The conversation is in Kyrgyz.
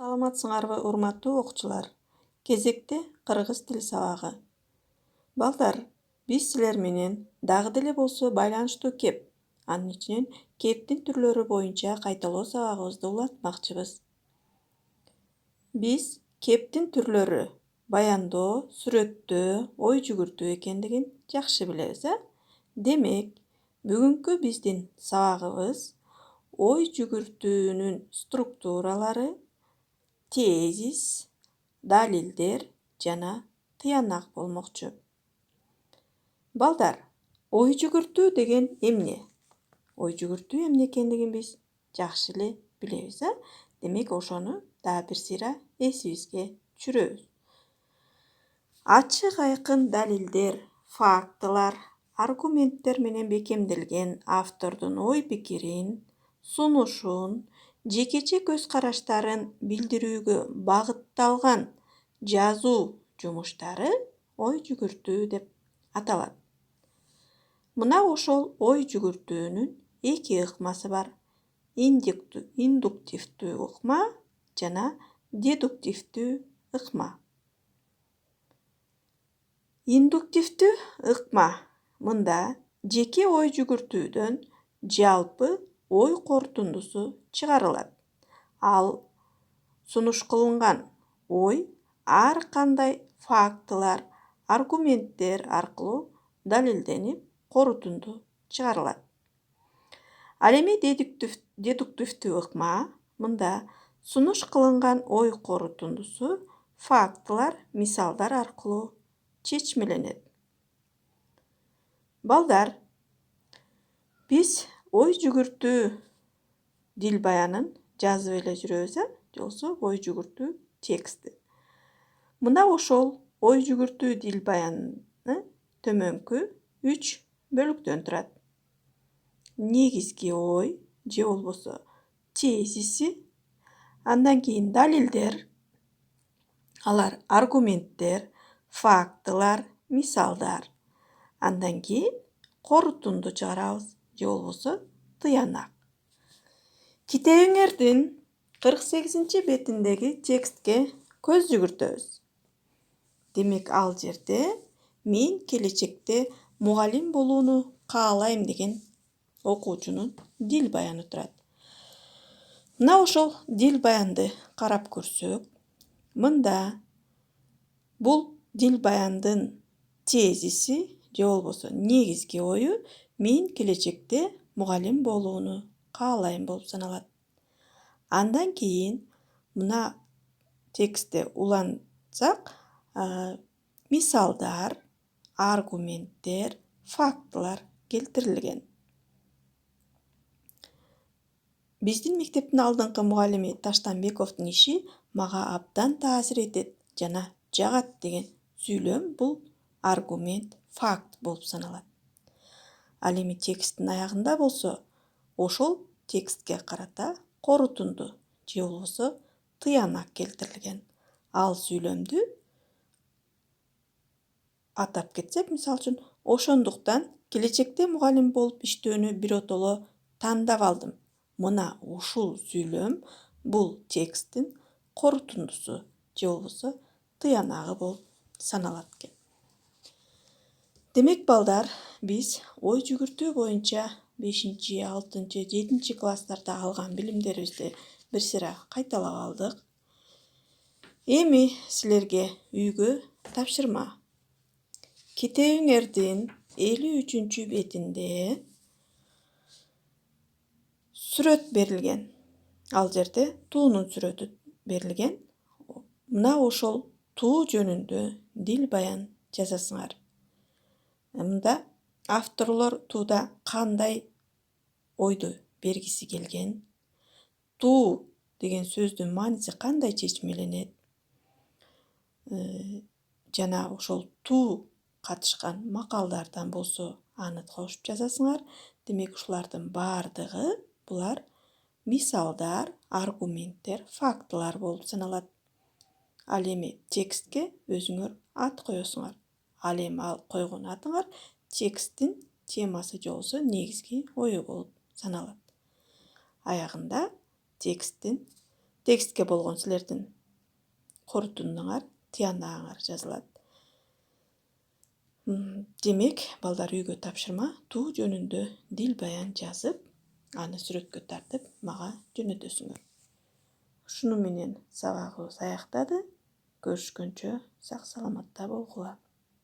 Саламатсыңарбы, урматтуу окуучулар. Кезекте кыргыз тил сабагы. Балдар, биз силер менен дагы деле болсо байланыштуу кеп, анын ичинен кептин түрлөрү боюнча кайталоо сабагыбызды улантмакчыбыз. Биз кептин түрлөрү баяндоо, сүрөттөө, ой жүгүртүү экендигин жакшы билебиз, Демек, бүгүнкү биздин сабагыбыз ой жүгүртүүнүн структуралары, тезис, далилдер жана тыянак болмокчу. Балдар, ой жүгүртүү деген эмне? Ой жүгүртүү эмне экендигин биз жакшы эле билебиз, Демек, ошону дагы бир сыйра эсибизге түшүрөбүз. Ачык айкын далилдер, фактылар, аргументтер менен бекемделген автордун ой пикирин, сунушун, жекече көз караштарын билдирүүгө багытталган жазуу жумуштары ой жүгүртүү деп аталат. Мына ошол ой жүгүртүүнүн эки ыкмасы бар. Индуктивдүү ыкма жана дедуктивдүү ыкма. Индуктивдүү ыкма мында жеке ой жүгүртүүдөн жалпы ой корутундусу чыгарылат. Ал сунуш кылынган ой ар кандай фактылар, аргументтер аркылуу далилденип, корутунду чыгарылат. Ал эми дедуктивдүү ыкма мында сунуш кылынган ой корутундусу фактылар, мисалдар аркылуу чечмеленет. Балдар, биз ой жүгүртүү дил баянын жазып эле жүрөбүз, же болбосо ой жүгүртүү текстти. Мына ошол ой жүгүртүү дил баяны төмөнкү 3 бөлүктөн турат. Негизги ой же болбосо тезиси, андан кийин далилдер, алар аргументтер, фактылар, мисалдар. Андан кийин корутунду чыгарабыз, же болбосо тыянак. Китебиңердин 48 бетиндеги текстке көз жүгүртөбүз. Демек, ал жерде мен келечекте мугалим болууну каалайм деген окуучунун дил баяны турат. Мына ошол дил баянды карап көрсөк, мында бул дил баяндын тезиси же болбосо негизги ою мен келечекте мугалим болууну каалайм болуп саналат. Андан кийин мына текстте улантсак, мисалдар, аргументтер, фактылар келтирилген. Биздин мектептин алдыңкы мугалими Таштанбековдун иши мага абдан таасир этет жана жагат деген сүйлөм бул аргумент, факт болуп саналат. Ал эми тексттин аягында болсо, ошол текстке карата корутунду же болбосо тыянак келтирилген. Ал сүйлөмдү атап кетсек, мисалы үчүн, ошондуктан келечекте мугалим болуп иштөөнү биротоло тандап алдым. Мына ушул сүйлөм бул тексттин корутундусу же болбосо тыянагы болуп саналат экен. Демек, балдар, биз ой жүгүртүү боюнча 5, 6, 7 класстарда алган билимдерибизди бир сыйра кайталап алдык. Эми силерге үйгө тапшырма. Китебиңердин 53 бетинде сүрөт берилген. Ал жерде туунун сүрөтү берилген. Мына ошол туу жөнүндө дил баян жазасыңар. Мында авторлор тууда кандай ойду бергиси келген, туу деген сөздүн мааниси кандай чечмеленет, жана ошол туу катышкан макалдардан болсо аны кошуп жазасыңар. Демек, ушулардын баардыгы булар мисалдар, аргументтер, фактылар болуп саналат. Ал эми текстке өзүңөр ат коесуңар. Ал эми ал койгон атыңар тексттин темасы же болбосо негизги ою болуп саналат. Аягында тексттин Tekstке болгон силердин корутундуңар, тыяндагыңар жазылат. Демек, балдар үйгө тапшырма туу жөнүндө дил баян жазып, аны сүрөткө тартып мага жөнөтөсүңөр. Ушуну менен сабагыбыз аяктады. Көрүшкөнчө сак саламатта болгула.